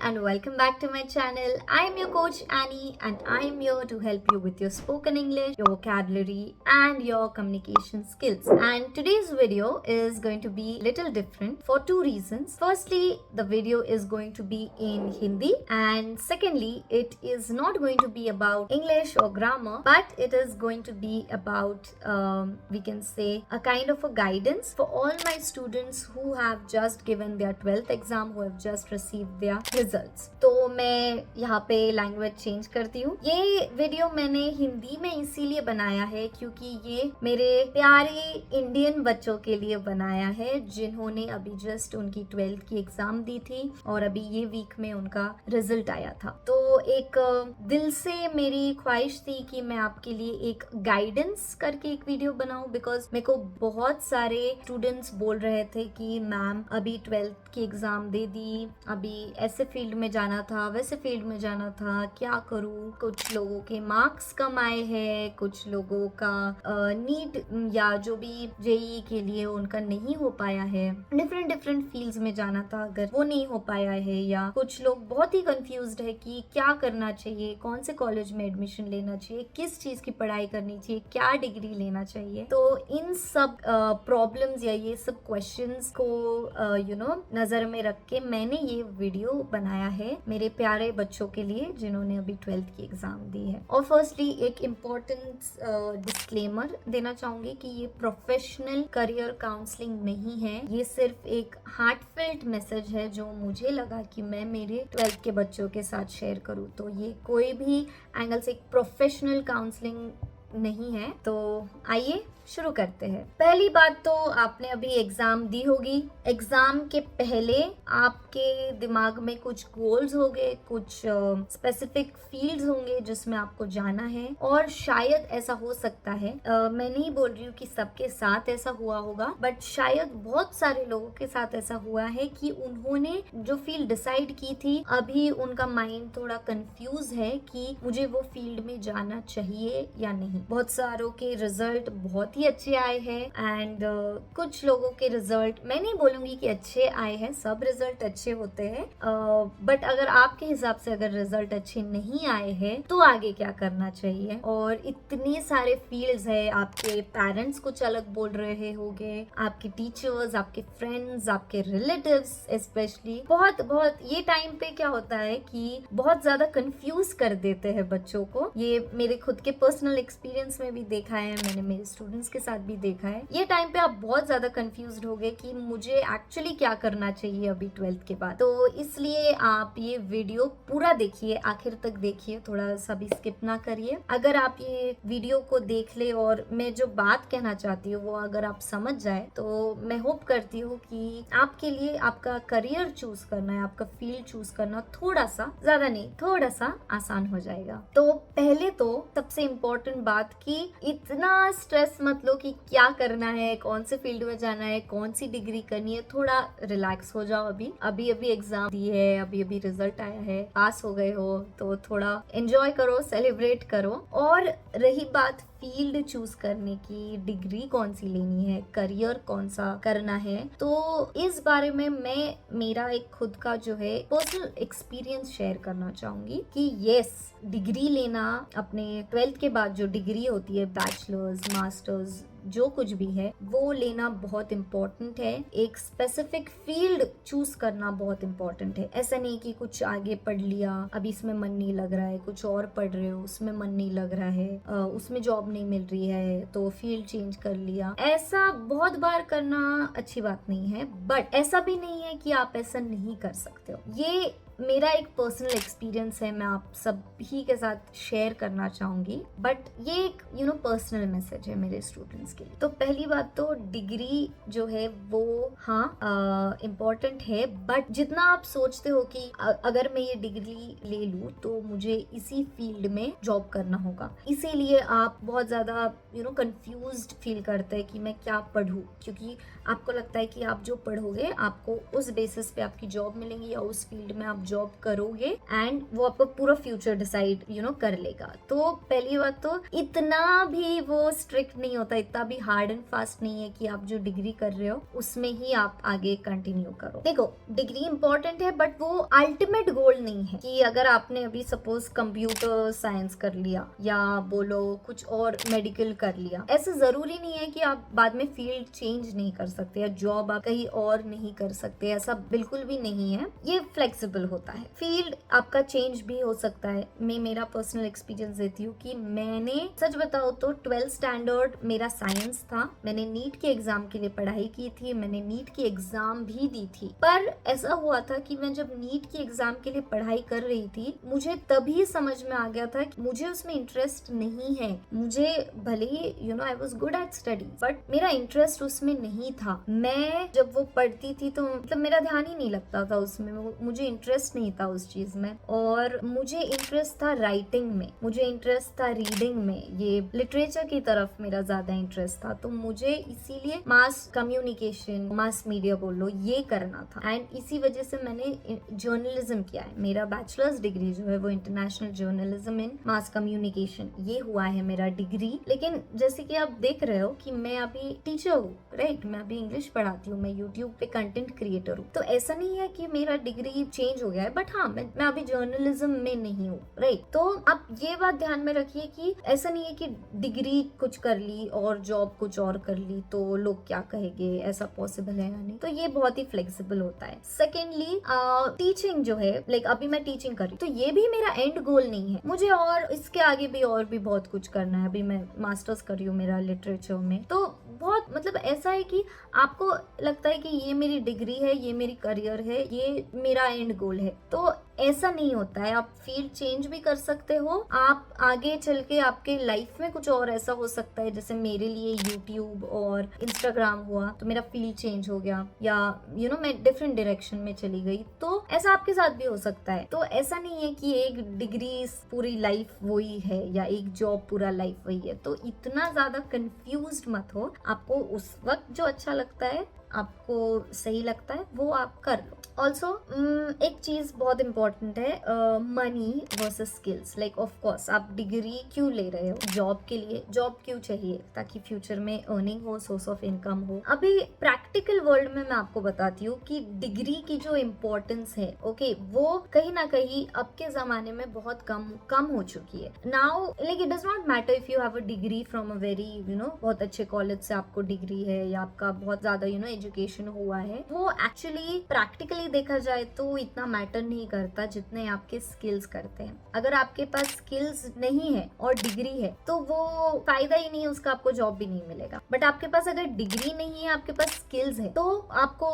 and welcome back to my channel. I am your coach Annie and I am here to help you with your spoken English, your vocabulary and your communication skills. And today's video is going to be little different for two reasons. Firstly, the video is going to be in Hindi, and secondly, it is not going to be about English or grammar, but it is going to be about we can say a kind of a guidance for all my students who have just given their 12th exam, who have just received their results. तो मैं यहाँ पे language change करती हूँ। ये video मैंने हिंदी में इसीलिए बनाया है क्योंकि ये मेरे प्यारे इंडियन बच्चों के लिए बनाया है जिन्होंने अभी जस्ट उनकी 12th की एग्जाम दी थी और अभी ये वीक में उनका रिजल्ट आया था। तो एक दिल से मेरी ख्वाहिश थी कि मैं आपके लिए एक गाइडेंस करके एक वीडियो बनाऊं, बिकॉज मेरे को बहुत सारे स्टूडेंट्स बोल रहे थे कि मैम अभी 12th की एग्जाम दे दी, अभी ऐसे फील्ड में जाना था, वैसे फील्ड में जाना था, क्या करूं। कुछ लोगों के मार्क्स कम आए हैं, कुछ लोगों का नीट या जो भी जेईई के लिए उनका नहीं हो पाया है, डिफरेंट फील्ड्स में जाना था अगर वो नहीं हो पाया है, या कुछ लोग बहुत ही कंफ्यूज्ड है कि क्या करना चाहिए, कौन से कॉलेज में एडमिशन लेना चाहिए, किस चीज की पढ़ाई करनी चाहिए, क्या डिग्री लेना चाहिए। तो इन सब प्रॉब्लम्स या ये सब क्वेश्चंस को नजर में रख के मैंने ये वीडियो बनाया है मेरे प्यारे बच्चों के लिए जिन्होंने अभी 12th की एग्जाम दी है। और फर्स्टली एक इम्पोर्टेंट डिस्क्लेमर देना चाहूंगी कि ये प्रोफेशनल करियर काउंसलिंग नहीं है, ये सिर्फ एक हार्टफेल्ट मैसेज है जो मुझे लगा कि मैं मेरे 12th के बच्चों के साथ शेयर करूँ। तो ये कोई भी एंगल से एक प्रोफेशनल काउंसलिंग नहीं है। तो आइए शुरू करते हैं। पहली बात तो आपने अभी एग्जाम दी होगी। एग्जाम के पहले आपके दिमाग में कुछ गोल्स होंगे, कुछ स्पेसिफिक फील्ड्स होंगे जिसमें आपको जाना है, और शायद ऐसा हो सकता है, मैं नहीं बोल रही हूँ कि सबके साथ ऐसा हुआ होगा, बट शायद बहुत सारे लोगों के साथ ऐसा हुआ है कि उन्होंने जो फील्ड डिसाइड की थी अभी उनका माइंड थोड़ा कंफ्यूज है कि मुझे वो फील्ड में जाना चाहिए या नहीं। बहुत सारों के रिजल्ट बहुत ही अच्छे आए हैं एंड कुछ लोगों के रिजल्ट, मैं नहीं बोलूंगी कि अच्छे आए हैं, सब रिजल्ट अच्छे होते हैं, बट अगर आपके हिसाब से अगर रिजल्ट अच्छे नहीं आए हैं तो आगे क्या करना चाहिए। और इतने सारे फील्ड्स है, आपके पेरेंट्स कुछ अलग बोल रहे होंगे, आपके टीचर्स, आपके फ्रेंड्स, आपके रिलेटिव्स स्पेशली बहुत ये टाइम पे क्या होता है कि बहुत ज्यादा कंफ्यूज कर देते हैं बच्चों को। ये मेरे खुद के पर्सनल एक्सपीरियंस में भी देखा है, मैंने मेरे स्टूडेंट्स के साथ भी देखा है। ये टाइम पे आप बहुत ज्यादा कंफ्यूज्ड हो गए कि मुझे एक्चुअली क्या करना चाहिए अभी 12th के बाद। तो इसलिए आप ये वीडियो पूरा देखिए, आखिर तक देखिए, थोड़ा सा भी स्किप ना करिए। अगर आप ये वीडियो को देख ले और मैं जो बात कहना चाहती हूँ वो अगर आप समझ जाए तो मैं होप करती हूँ कि आपके लिए आपका करियर चूज करना है, आपका फील्ड चूज करना थोड़ा सा, ज्यादा नहीं, थोड़ा सा आसान हो जाएगा। तो पहले तो सबसे इम्पोर्टेंट बात कि इतना स्ट्रेस मत लो कि क्या करना है, कौन से फील्ड में जाना है, कौन सी डिग्री करनी है। थोड़ा रिलैक्स हो जाओ। अभी एग्जाम दी है, अभी रिजल्ट आया है, पास हो गए हो, तो थोड़ा एंजॉय करो, सेलिब्रेट करो। और रही बात फील्ड चूज करने की, डिग्री कौन सी लेनी है, करियर कौन सा करना है, तो इस बारे में मैं मेरा एक खुद का जो है पर्सनल एक्सपीरियंस शेयर करना चाहूंगी कि यस, डिग्री लेना, अपने 12th के बाद जो डिग्री होती है, बैचलर्स, मास्टर्स, जो कुछ भी है वो लेना बहुत इम्पोर्टेंट है। एक स्पेसिफिक फील्ड चूज करना बहुत इम्पोर्टेंट है। ऐसा नहीं कि कुछ आगे पढ़ लिया, अभी इसमें मन नहीं लग रहा है, कुछ और पढ़ रहे हो, उसमें मन नहीं लग रहा है, उसमें जॉब नहीं मिल रही है तो फील्ड चेंज कर लिया। ऐसा बहुत बार करना अच्छी बात नहीं है, बट ऐसा भी नहीं है कि आप ऐसा नहीं कर सकते हो। ये मेरा एक पर्सनल एक्सपीरियंस है, मैं आप सभी के साथ शेयर करना चाहूंगी, बट ये एक पर्सनल मैसेज है मेरे स्टूडेंट्स के लिए। तो पहली बात तो डिग्री जो है वो हाँ इम्पोर्टेंट है, बट जितना आप सोचते हो कि अगर मैं ये डिग्री ले लूँ तो मुझे इसी फील्ड में जॉब करना होगा, इसीलिए आप बहुत ज्यादा कंफ्यूज्ड फील करते हैं कि मैं क्या पढूं, क्योंकि आपको लगता है कि आप जो पढ़ोगे आपको उस बेसिस पे आपकी जॉब मिलेंगी या उस फील्ड में आप जॉब करोगे एंड वो आपका पूरा फ्यूचर डिसाइड कर लेगा। तो पहली बात तो इतना भी वो स्ट्रिक्ट नहीं होता, इतना भी हार्ड एंड फास्ट नहीं है कि आप जो डिग्री कर रहे हो उसमें ही आप आगे कंटिन्यू करो। देखो डिग्री इंपॉर्टेंट है बट वो अल्टीमेट गोल नहीं है कि अगर आपने अभी सपोज कंप्यूटर साइंस कर लिया या बोलो कुछ और मेडिकल कर लिया, ऐसा जरूरी नहीं है कि आप बाद में फील्ड चेंज नहीं कर सकते या जॉब आप कहीं और नहीं कर सकते, ऐसा बिल्कुल भी नहीं है। ये फ्लेक्सिबल होता है, फील्ड आपका चेंज भी हो सकता है। मैं मेरा पर्सनल एक्सपीरियंस देती हूँ कि मैंने सच बताओ तो 12th स्टैंडर्ड मेरा साइंस था, मैंने नीट के एग्जाम के लिए पढ़ाई की थी, मैंने नीट की एग्जाम भी दी थी। पर ऐसा हुआ था कि मैं जब नीट की एग्जाम के लिए पढ़ाई कर रही थी मुझे तभी समझ में आ गया था कि मुझे उसमें इंटरेस्ट नहीं है। मुझे भले ही I was good at study but मेरा इंटरेस्ट उसमें नहीं था। मैं जब वो पढ़ती थी तो मतलब मेरा ध्यान ही नहीं लगता था उसमें, मुझे इंटरेस्ट नहीं था उस चीज में। और मुझे इंटरेस्ट था राइटिंग में, मुझे इंटरेस्ट था रीडिंग में, ये लिटरेचर की तरफ मेरा ज्यादा इंटरेस्ट था। तो मुझे इसीलिए मास कम्युनिकेशन, मास मीडिया बोलो, ये करना था एंड इसी वजह से मैंने जर्नलिज्म किया है। मेरा बैचलर्स डिग्री जो है वो international journalism in mass communication ये हुआ है मेरा डिग्री। लेकिन जैसे कि आप देख रहे हो कि मैं अभी टीचर हूँ, राइट, मैं अभी इंग्लिश पढ़ाती हूँ, मैं यूट्यूब पे कंटेंट क्रिएटर हूँ। तो ऐसा नहीं है कि मेरा डिग्री चेंज हो गया है, बट हाँ मैं अभी जर्नलिज्म में नहीं हूँ, राइट। तो आप ये बात ध्यान में रखिए कि ऐसा नहीं है कि डिग्री कुछ कर ली और जॉब कुछ और कर ली तो लोग क्या कहेंगे, ऐसा पॉसिबल है या नहीं। तो ये बहुत ही फ्लेक्सिबल होता है। सेकेंडली टीचिंग जो है, लाइक अभी मैं टीचिंग कर रही हूँ तो ये भी मेरा एंड गोल नहीं है, मुझे और इसके आगे भी बहुत कुछ करना है। अभी मैं मास्टर्स कर रही हूँ मेरा लिटरेचर में, तो बहुत मतलब ऐसा है कि आपको लगता है कि ये मेरी डिग्री है, ये मेरी करियर है, ये मेरा एंड गोल है, तो ऐसा नहीं होता है। आप फील्ड चेंज भी कर सकते हो, आप आगे चल के आपके लाइफ में कुछ और ऐसा हो सकता है। जैसे मेरे लिए यूट्यूब और इंस्टाग्राम हुआ तो मेरा फील्ड चेंज हो गया, या मैं डिफरेंट डायरेक्शन में चली गई, तो ऐसा आपके साथ भी हो सकता है। तो ऐसा नहीं है कि एक डिग्री पूरी लाइफ वही है या एक जॉब पूरा लाइफ वही है। तो इतना ज्यादा कंफ्यूज्ड मत हो, आपको उस वक्त जो अच्छा लगता है, आपको सही लगता है, वो आप कर लो। ऑल्सो एक चीज बहुत इंपॉर्टेंट है, money versus skills. Like of course आप डिग्री क्यों ले रहे हो, जॉब के लिए। जॉब क्यों चाहिए? ताकि फ्यूचर में अर्निंग हो, सोर्स ऑफ इनकम हो। अभी प्रैक्टिकल वर्ल्ड में मैं आपको बताती हूँ कि डिग्री की जो इम्पोर्टेंस है, ओके, वो कहीं ना कहीं अब के जमाने में बहुत कम हो चुकी है। Now like it does not matter if you have a degree from a very बहुत अच्छे कॉलेज से आपको डिग्री है या आपका बहुत ज्यादा एजुकेशन हुआ है, वो एक्चुअली प्रैक्टिकली देखा जाए तो इतना मैटर नहीं करता जितने आपके स्किल्स करते हैं। अगर आपके पास स्किल्स नहीं है और डिग्री है तो वो फायदा ही नहीं है, उसका आपको जॉब भी नहीं मिलेगा। बट आपके पास अगर डिग्री नहीं है, आपके पास स्किल्स है, तो आपको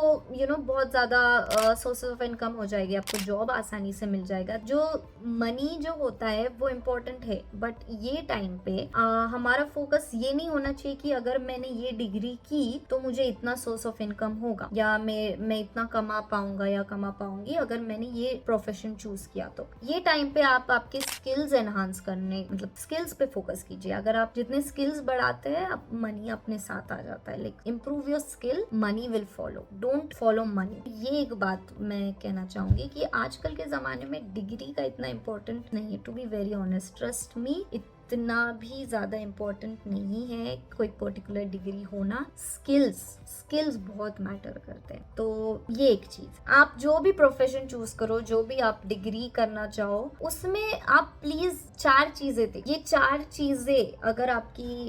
बहुत ज्यादा सोर्सेस ऑफ इनकम हो जाएगी, आपको जॉब आसानी से मिल जाएगा। जो मनी जो होता है वो इम्पोर्टेंट है, बट ये टाइम पे हमारा फोकस ये नहीं होना चाहिए कि अगर मैंने ये डिग्री की तो मुझे इतना सोर्स ऑफ इनकम होगा या मैं इतना कमा पाऊंगा या कमा पाऊंगी अगर मैंने ये प्रोफेशन चूज किया। तो ये टाइम पे आप आपके स्किल्स एनहांस करने, मतलब स्किल्स पे फोकस कीजिए। अगर आप जितने स्किल्स बढ़ाते हैं, आप मनी अपने साथ आ जाता है। Like improve your skill, money will follow, don't follow money. ये एक बात मैं कहना चाहूंगी कि आजकल के जमाने में डिग्री का इतना इम्पोर्टेंट नहीं है, to be very honest, trust me, इतना भी ज्यादा इम्पोर्टेंट नहीं है कोई पर्टिकुलर डिग्री होना। स्किल्स बहुत मैटर करते हैं। तो ये एक चीज, आप जो भी प्रोफेशन चूज करो, जो भी आप डिग्री करना चाहो, उसमें आप प्लीज 4 चीजें देखिए। ये 4 चीजें अगर आपकी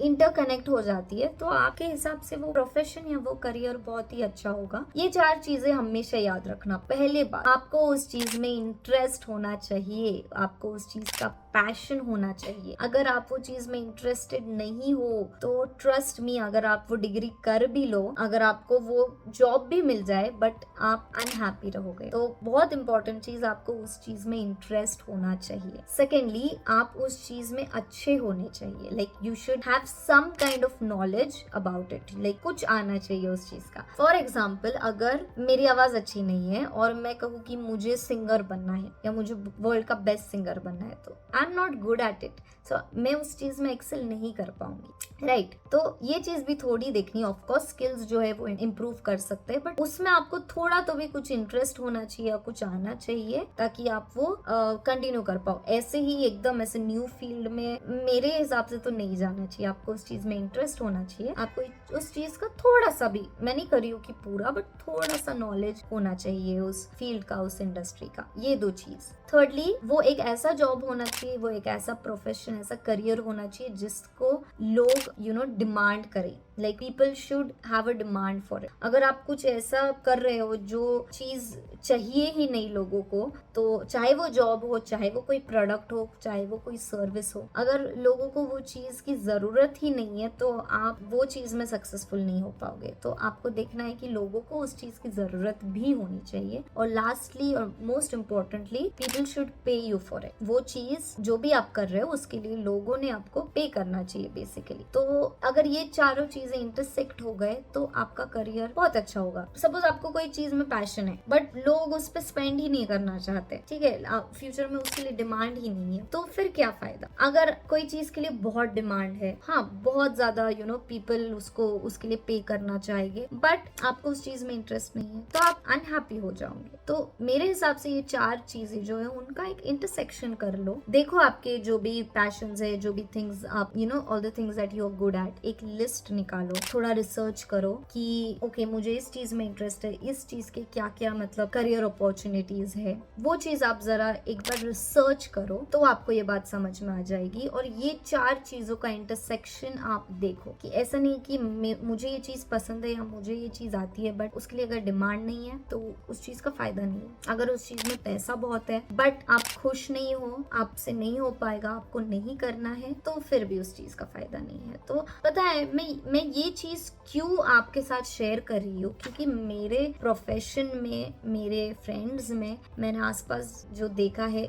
इंटरकनेक्ट हो जाती है तो आपके हिसाब से वो प्रोफेशन या वो करियर बहुत ही अच्छा होगा। ये 4 चीजें हमेशा याद रखना। पहले बात, आपको उस चीज में इंटरेस्ट होना चाहिए, आपको उस चीज का पैशन होना चाहिए। अगर आप वो चीज में इंटरेस्टेड नहीं हो तो ट्रस्ट मी, अगर आप वो डिग्री कर भी लो, अगर आपको वो जॉब भी मिल जाए, बट आप अनहैप्पी रहोगे। तो बहुत इंपॉर्टेंट चीज, आपको उस चीज में इंटरेस्ट होना चाहिए। सेकेंडली, आप उस चीज में अच्छे होने चाहिए। Like you should have some kind of knowledge about it, like कुछ आना चाहिए उस चीज का। फॉर एग्जाम्पल, अगर मेरी आवाज अच्छी नहीं है और मैं कहूँ कि मुझे सिंगर बनना है या मुझे वर्ल्ड का बेस्ट सिंगर बनना है, तो I am not good at it, so मैं उस चीज में एक्सेल नहीं कर पाऊंगी, राइट। तो ये चीज भी थोड़ी देखनी है। ऑफ कोर्स स्किल्स जो है वो इम्प्रूव कर सकते हैं, बट उसमें आपको थोड़ा तो भी कुछ इंटरेस्ट होना चाहिए, कुछ आना चाहिए, ताकि आप वो कंटिन्यू कर पाओ। ऐसे ही एकदम ऐसे न्यू फील्ड में मेरे हिसाब से तो नहीं जाना चाहिए। आपको उस चीज में इंटरेस्ट होना चाहिए, आपको उस चीज का थोड़ा सा भी, मैं नहीं कर रही हूँ कि पूरा, बट थोड़ा सा नॉलेज होना चाहिए उस फील्ड का, उस इंडस्ट्री का। ये दो चीज। थर्डली, वो एक ऐसा जॉब होना चाहिए, वो एक ऐसा प्रोफेशन, ऐसा करियर होना चाहिए जिसको लोग डिमांड करें। Like people should have a demand for it. अगर आप कुछ ऐसा कर रहे हो जो चीज चाहिए ही नहीं लोगों को, तो चाहे वो जॉब हो, चाहे वो कोई प्रोडक्ट हो, चाहे वो कोई सर्विस हो, अगर लोगों को वो चीज की जरूरत ही नहीं है तो आप वो चीज में सक्सेसफुल नहीं हो पाओगे। तो आपको देखना है कि लोगों को उस चीज की जरूरत भी होनी चाहिए। और लास्टली और most importantly, people should pay you for it. वो चीज जो भी आप कर रहे हो उसके लिए लोगों ने आपको पे करना चाहिए बेसिकली। तो अगर ये चारों चीजें इंटरसेक्ट हो गए तो आपका करियर बहुत अच्छा होगा। सपोज आपको कोई चीज में पैशन है बट लोग उस पर स्पेंड ही नहीं करना चाहते, ठीक है, फ्यूचर में उसके लिए डिमांड ही नहीं है, तो फिर क्या फायदा। अगर कोई चीज के लिए बहुत डिमांड है, हाँ बहुत ज्यादा पीपल उसको उसके लिए पे करना चाहेंगे, बट आपको उस चीज में इंटरेस्ट नहीं है, तो आप अनहैप्पी हो जाओगे। तो मेरे हिसाब से ये चार चीजें जो है उनका एक इंटरसेक्शन कर लो। देखो आपके जो भी पैशंस है, जो भी थिंग्स आप all the things that you are good at, एक लिस्ट निकालो, थोड़ा रिसर्च करो कि ओके मुझे इस चीज में इंटरेस्ट है, इस चीज के क्या क्या मतलब करियर अपॉर्चुनिटीज है, वो चीज आप जरा एक बार रिसर्च करो तो आपको ये बात समझ में आ जाएगी। और ये चार चीजों का इंटरसेक्शन आप देखो कि ऐसा नहीं कि मुझे ये चीज पसंद है या मुझे ये चीज आती है बट उसके लिए अगर डिमांड नहीं है तो उस चीज का फायदा नहीं है। अगर उस चीज में पैसा बहुत है बट आप खुश नहीं हो, आपसे नहीं हो पाएगा, आपको नहीं करना है, तो फिर भी उस चीज का फायदा नहीं है। तो पता है मैं ये चीज क्यों आपके साथ शेयर कर रही हूँ, क्योंकि मेरे प्रोफेशन में, मेरे फ्रेंड्स में, मैंने आसपास जो देखा है,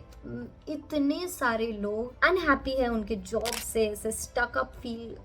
इतने सारे लोग अनहैप्पी है उनके जॉब से, ऐसे स्टक अप फील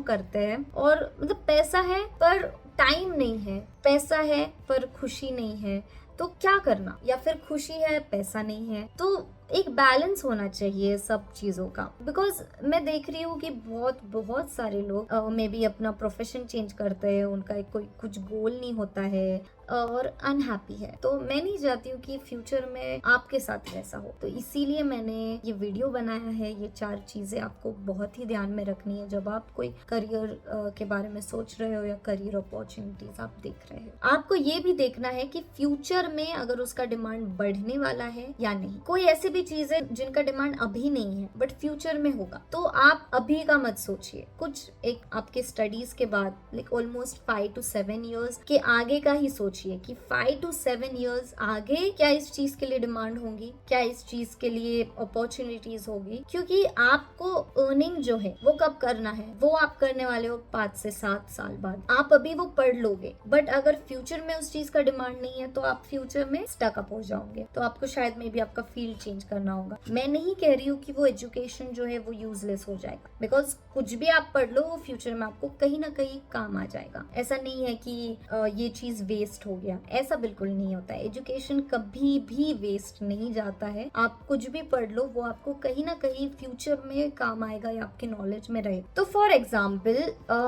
करते हैं। और मतलब पैसा है पर टाइम नहीं है, पैसा है पर खुशी नहीं है, तो क्या करना। या फिर खुशी है, पैसा नहीं है, तो एक बैलेंस होना चाहिए सब चीजों का। बिकॉज मैं देख रही हूँ कि बहुत सारे लोग मे बी अपना प्रोफेशन चेंज करते हैं, उनका एक कोई कुछ गोल नहीं होता है और अनहैप्पी है। तो मैं नहीं चाहती हूँ कि फ्यूचर में आपके साथ वैसा हो, तो इसीलिए मैंने ये वीडियो बनाया है। ये चार चीजें आपको बहुत ही ध्यान में रखनी है जब आप कोई करियर के बारे में सोच रहे हो या करियर अपॉर्चुनिटीज आप देख रहे हो। आपको ये भी देखना है कि फ्यूचर में अगर उसका डिमांड बढ़ने वाला है या नहीं। कोई ऐसी भी चीज है जिनका डिमांड अभी नहीं है बट फ्यूचर में होगा, तो आप अभी का मत सोचिए। कुछ एक आपके स्टडीज के बाद लाइक ऑलमोस्ट 5 to 7 years के आगे का ही सोचिए कि 5 to 7 years आगे क्या इस चीज के लिए डिमांड होगी, क्या इस चीज के लिए अपॉर्चुनिटीज होगी। क्योंकि आपको अर्निंग जो है वो कब करना है, वो आप करने वाले हो 5 से 7 साल बाद। आप अभी वो पढ़ लोगे बट अगर फ्यूचर में उस चीज का डिमांड नहीं है तो आप फ्यूचर में स्टक अप हो जाओगे। तो आपको शायद में भी आपका फील्ड चेंज करना होगा। मैं नहीं कह रही हूँ कि वो एजुकेशन जो है वो यूजलेस हो जाएगा, बिकॉज कुछ भी आप पढ़ लो वो फ्यूचर में आपको कहीं ना कहीं काम आ जाएगा। ऐसा नहीं है कि ये चीज वेस्ट हो गया, ऐसा बिल्कुल नहीं होता है। एजुकेशन कभी भी वेस्ट नहीं जाता है। आप कुछ भी पढ़ लो वो आपको कहीं ना कहीं फ्यूचर में काम आएगा या आपके नॉलेज में रहे। तो फॉर एग्जाम्पल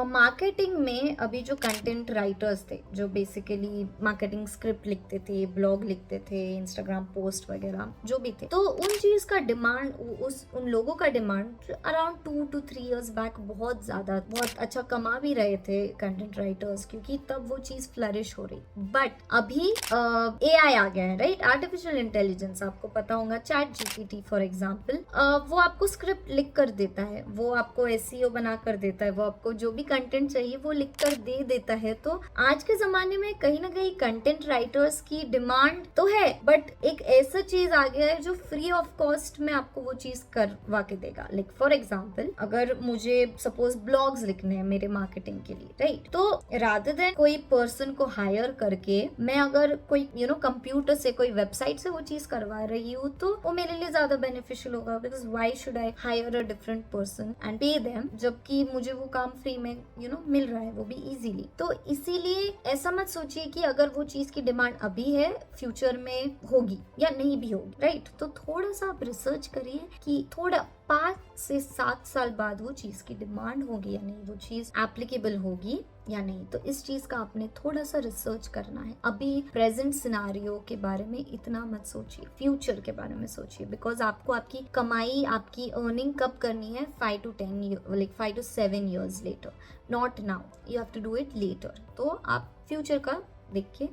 मार्केटिंग में अभी जो कंटेंट राइटर्स थे, जो बेसिकली मार्केटिंग स्क्रिप्ट लिखते थे, ब्लॉग लिखते थे, इंस्टाग्राम पोस्ट वगैरह जो भी थे, तो उन चीज का डिमांड, उन लोगों का demand around 2 to 3 years back बहुत ज्यादा, बहुत अच्छा कमा भी रहे थे कंटेंट राइटर्स, क्योंकि तब वो चीज फ्लरिश हो रही। बट अभी AI आ गया है, राइट, आर्टिफिशियल इंटेलिजेंस। आपको पता होगा चैट GPT फॉर एग्जाम्पल, वो आपको स्क्रिप्ट लिख कर देता है, वो आपको SEO बना कर देता है, वो आपको जो भी कंटेंट चाहिए वो लिख कर दे देता है। तो आज के जमाने में कहीं ना कहीं कंटेंट राइटर्स की डिमांड तो है, बट एक ऐसा चीज आ गया है जो फ्री ऑफ कॉस्ट में आपको वो चीज करवा के देगा। लाइक फॉर एग्जाम्पल, अगर मुझे सपोज ब्लॉग्स लिखने हैं मेरे मार्केटिंग के लिए, राइट, तो रादर देन कोई पर्सन को हायर करके मैं अगर कोई कंप्यूटर से, कोई वेबसाइट से वो चीज करवा रही हूँ, तो वो मेरे लिए ज्यादा बेनिफिशियल होगा। Because why should I hire a different person and pay them, जबकि मुझे वो काम फ्री में मिल रहा है, वो भी इजीली। तो इसीलिए ऐसा मत सोचिए कि अगर वो चीज की डिमांड अभी है फ्यूचर में होगी या नहीं भी होगी, राइट। तो थोड़ा सा आप रिसर्च करिए कि थोड़ा 5 से 7 साल बाद वो चीज़ की डिमांड होगी या नहीं, वो चीज़ एप्लीकेबल होगी या नहीं, तो इस चीज़ का आपने थोड़ा सा रिसर्च करना है। अभी प्रेजेंट सिनारियो के बारे में इतना मत सोचिए, फ्यूचर के बारे में सोचिए, बिकॉज आपको आपकी कमाई, आपकी अर्निंग कब करनी है, 5 to 10 like 5 to 7 years later, not now, you have to do it later. तो आप फ्यूचर का देख के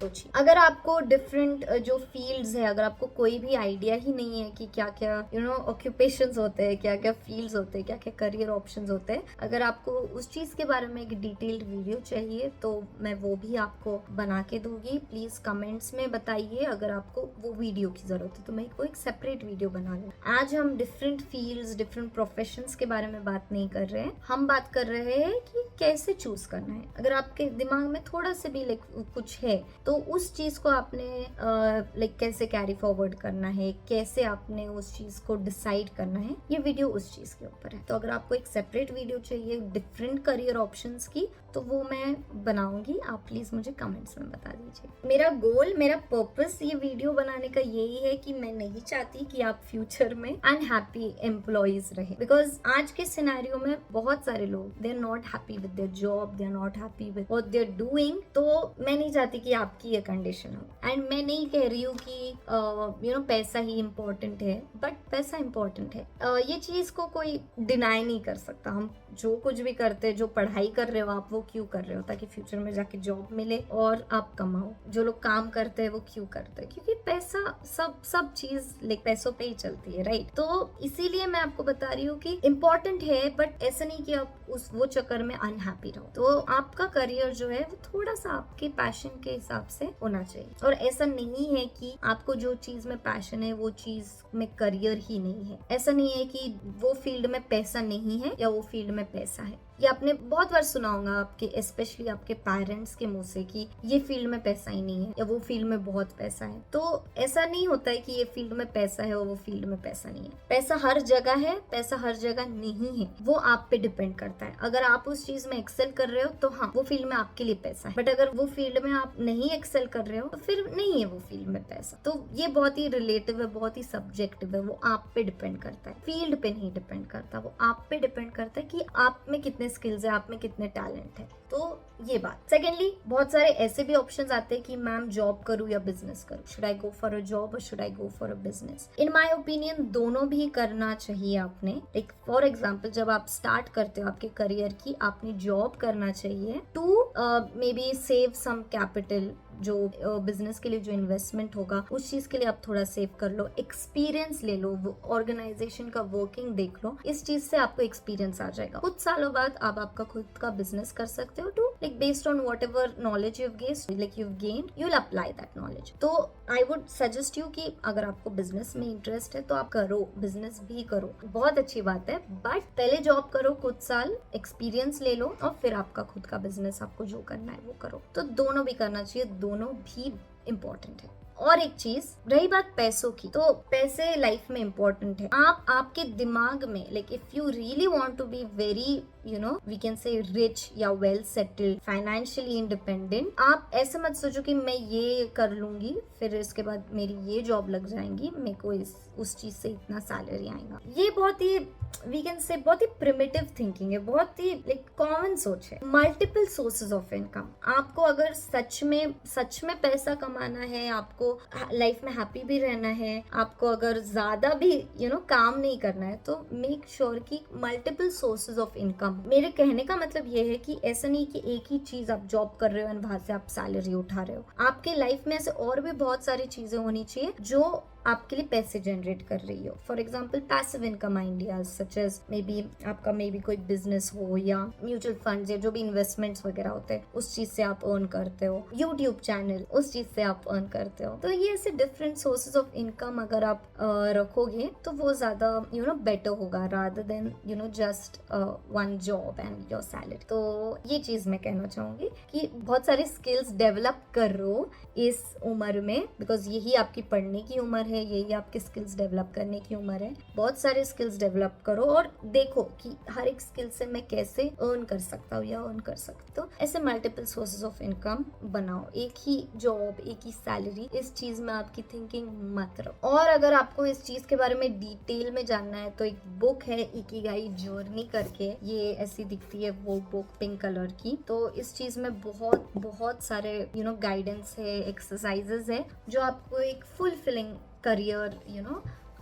सोचिए। अगर आपको डिफरेंट जो फील्ड्स है, अगर आपको कोई भी आइडिया ही नहीं है कि क्या क्या ऑक्यूपेशंस होते हैं, क्या क्या फील्ड्स होते हैं, क्या क्या करियर ऑप्शंस होते हैं, अगर आपको उस चीज़ के बारे में एक डिटेल्ड वीडियो चाहिए तो मैं वो भी आपको बना के दूंगी। प्लीज़ कमेंट्स में बताइए अगर आपको वो वीडियो की ज़रूरत है, तो मैं कोई एक सेपरेट वीडियो बना लूँ। आज हम डिफरेंट फील्ड्स, डिफरेंट प्रोफेशंस के बारे में बात नहीं कर रहे हैं, हम बात कर रहे हैं कि कैसे चूज करना है। अगर आपके दिमाग में थोड़ा से भी लाइक कुछ है तो उस चीज को आपने लाइक कैसे कैरी फॉरवर्ड करना है, कैसे आपने उस चीज को डिसाइड करना है, ये वीडियो उस चीज के ऊपर है। तो अगर आपको एक सेपरेट वीडियो चाहिए डिफरेंट करियर ऑप्शंस की, तो वो मैं बनाऊंगी, आप प्लीज मुझे कमेंट्स में बता दीजिए। मेरा गोल, मेरा पर्पस ये वीडियो बनाने का यही है कि मैं नहीं चाहती कि आप फ्यूचर में अनहैप्पी एम्प्लॉइज रहे, बिकॉज आज के सिनेरियो में बहुत सारे लोग they are not happy with their job, they are not happy with what they are doing. तो मैं नहीं चाहती कि आपकी ये कंडीशन हो। एंड मैं नहीं कह रही हूँ कि पैसा ही इम्पोर्टेंट है, बट पैसा इम्पोर्टेंट है, ये चीज को कोई डिनाई नहीं कर सकता। हम जो कुछ भी करते हैं, जो पढ़ाई कर रहे हो आप, वो क्यों कर रहे हो, ताकि फ्यूचर में जाके जॉब मिले और आप कमाओ। जो लोग काम करते हैं वो क्यों करते हैं, क्योंकि पैसा, सब चीज लाइक पैसों पे ही चलती है, राइट। तो इसीलिए मैं आपको बता रही हूँ कि इम्पोर्टेंट है, बट ऐसा नहीं कि आप वो चक्कर में अनहैप्पी रहो। तो आपका करियर जो है वो थोड़ा सा आपके पैशन के हिसाब से होना चाहिए, और ऐसा नहीं है कि आपको जो चीज में पैशन है वो चीज में करियर ही नहीं है। ऐसा नहीं है कि वो फील्ड में पैसा नहीं है या वो फील्ड में पैसा है। ये आपने बहुत बार सुना होगा आपके, स्पेशली आपके पेरेंट्स के मुंह से, कि ये फील्ड में पैसा ही नहीं है या वो फील्ड में बहुत पैसा है। तो ऐसा नहीं होता है कि ये फील्ड में पैसा है और वो फील्ड में पैसा नहीं है। पैसा हर जगह है, पैसा हर जगह नहीं है, वो आप पे डिपेंड करता है। अगर आप उस चीज में एक्सेल कर रहे हो तो हाँ, वो फील्ड में आपके लिए पैसा है, बट अगर वो फील्ड में आप नहीं एक्सेल कर रहे हो तो फिर नहीं है वो फील्ड में पैसा। तो ये बहुत ही रिलेटिव है, बहुत ही सब्जेक्टिव है, वो आप पे डिपेंड करता है, फील्ड पे नहीं डिपेंड करता। वो आप पे डिपेंड करता है कि आप में कितने स्किल्स है, आप में कितने टैलेंट है। तो ये बात। सेकेंडली, बहुत सारे ऐसे भी ऑप्शंस आते हैं कि मैम जॉब करूँ या बिजनेस करूँ, should I go for a job or should I go for a business. In my opinion दोनों भी करना चाहिए आपने। लाइक फॉर एग्जांपल, जब आप स्टार्ट करते हो आपके करियर की, आपने जॉब करना चाहिए to maybe save some capital. जो बिजनेस के लिए जो इन्वेस्टमेंट होगा उस चीज के लिए आप थोड़ा सेव कर लो, एक्सपीरियंस ले लो, वो ऑर्गेनाइजेशन का वर्किंग देख लो, इस चीज से आपको एक्सपीरियंस आ जाएगा। कुछ सालों बाद आप आपका खुद का बिजनेस कर सकते हो, to like based on whatever knowledge you gain, you will apply that knowledge. तो आई वुड सजेस्ट यू कि अगर आपको बिजनेस में इंटरेस्ट है तो आप करो, बिजनेस भी करो, बहुत अच्छी बात है, बट पहले जॉब करो, कुछ साल एक्सपीरियंस ले लो, और फिर आपका खुद का बिजनेस, आपको जो करना है वो करो। तो दोनों भी करना चाहिए, दोनों भी इम्पोर्टेंट है। और एक चीज, रही बात पैसों की, तो पैसे लाइफ में इम्पोर्टेंट है। आप आपके दिमाग में like if you really want to be very we can say rich या वेल सेटल्ड, फाइनेंशियली इंडिपेंडेंट, आप ऐसे मत सोचो कि मैं ये कर लूंगी फिर इसके बाद मेरी ये जॉब लग जाएंगी, मेरे को उस चीज से इतना सैलरी आएगा। ये बहुत ही वी कैन से बहुत ही प्रिमिटिव थिंकिंग है, बहुत ही लाइक कॉमन सोच है। Multiple sources of income. आपको अगर सच में पैसा कमाना है, आपको लाइफ में हैप्पी भी रहना है, आपको अगर ज्यादा भी काम नहीं करना है, तो मेक श्योर कि मल्टीपल सोर्सेज ऑफ इनकम। मेरे कहने का मतलब ये है कि ऐसा नहीं कि एक ही चीज आप जॉब कर रहे हो और वहां से आप सैलरी उठा रहे हो। आपके लाइफ में ऐसे और भी बहुत सारी चीजें होनी चाहिए जो आपके लिए पैसे जनरेट कर रही हो। For example passive income ideas such as आपका कोई बिजनेस हो या म्यूचुअल फंड्स या जो भी इन्वेस्टमेंट्स वगैरह होते हैं उस चीज से आप अर्न करते हो, यूट्यूब चैनल उस चीज से आप अर्न करते हो। तो ये ऐसे डिफरेंट सोर्सेज ऑफ इनकम अगर आप रखोगे तो वो ज्यादा बेटर होगा rather than just one job and your salary. तो ये चीज मैं कहना चाहूंगी कि बहुत सारे स्किल्स डेवलप करो इस उम्र में, बिकॉज यही आपकी पढ़ने की उम्र है, है, यही आपके स्किल्स डेवलप करने की उम्र है, बहुत सारे स्किल्स डेवलप करो और देखो कि हर एक स्किल से मैं कैसे अर्न कर सकता हूँ या अर्न कर सकता हूँ। ऐसे मल्टीपल सोर्सेज ऑफ इनकम बनाओ, एक ही जॉब, एक ही सैलरी, इस चीज में आपकी थिंकिंग मत रहो। और अगर आपको इस चीज के बारे में डिटेल में जानना है तो एक बुक है इकिगाई जर्नी करके, ये ऐसी दिखती है वो बुक पिंक कलर की। तो इस चीज में बहुत बहुत सारे गाइडेंस है, एक्सरसाइजेस है जो आपको एक फुलफिलिंग करियर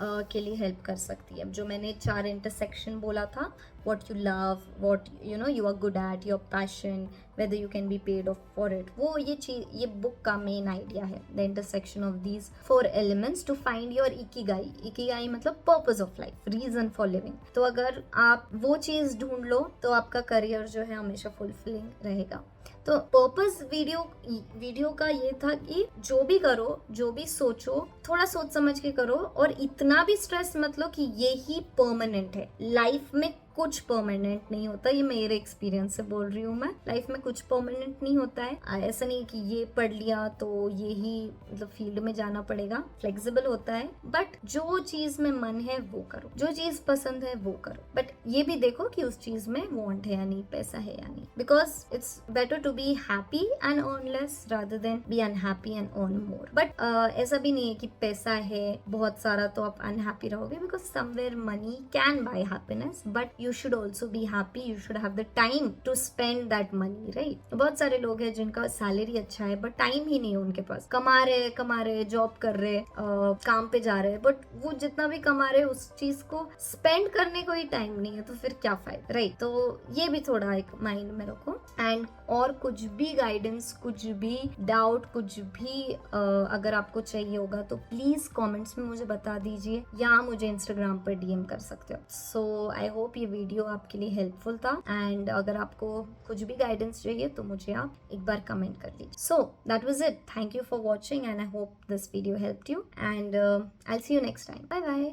के लिए हेल्प कर सकती है। जो मैंने 4 इंटरसेक्शन बोला था, what you love, what you are good at, your passion, whether you can be paid off for it, वो ये बुक का मेन आइडिया है, the intersection of these 4 elements to find your ikigai। ikigai मतलब purpose of life, reason for living. तो अगर आप वो चीज ढूंढ लो तो आपका करियर जो है हमेशा फुलफिलिंग रहेगा। तो पर्पस वीडियो का ये था कि जो भी करो, जो भी सोचो, थोड़ा सोच समझ के करो और इतना भी स्ट्रेस मत लो कि ये ही परमानेंट है। लाइफ में कुछ परमानेंट नहीं होता, ये मेरे एक्सपीरियंस से बोल रही हूँ मैं। लाइफ में कुछ परमानेंट नहीं होता है। ऐसा नहीं कि ये पढ़ लिया तो ये ही मतलब फील्ड में जाना पड़ेगा, फ्लेक्सिबल होता है। बट जो चीज में मन है वो करो, जो चीज पसंद है वो करो। बट ये भी देखो कि उस चीज में वांट है या नहीं, पैसा है या नहीं, because it's better to be happy and earn less rather than be unhappy and earn more. But ऐसा भी नहीं है कि पैसा है बहुत सारा तो आप अनहैप्पी रहोगे, because somewhere money can buy happiness, but you should also be happy, you should have the time to spend that money, right? बहुत सारे लोग हैं जिनका सैलरी अच्छा है बट टाइम ही नहीं है उनके पास। कमा रहे, जॉब कर रहे, काम पे जा रहे, बट वो जितना भी कमा रहे उस चीज को स्पेंड करने को ही टाइम नहीं है, तो फिर क्या फायदा, राइट? तो ये भी थोड़ा एक माइंड में रखो। एंड और कुछ भी गाइडेंस, कुछ भी डाउट, कुछ भी अगर आपको चाहिए होगा तो प्लीज कमेंट्स में मुझे बता दीजिए या मुझे इंस्टाग्राम पर डीएम कर सकते हो। सो आई होप ये वीडियो आपके लिए हेल्पफुल था। एंड अगर आपको कुछ भी गाइडेंस चाहिए तो मुझे आप एक बार कमेंट कर दीजिए। So that was it. Thank you for watching and I hope this video helped you and I will see you next time. Bye bye.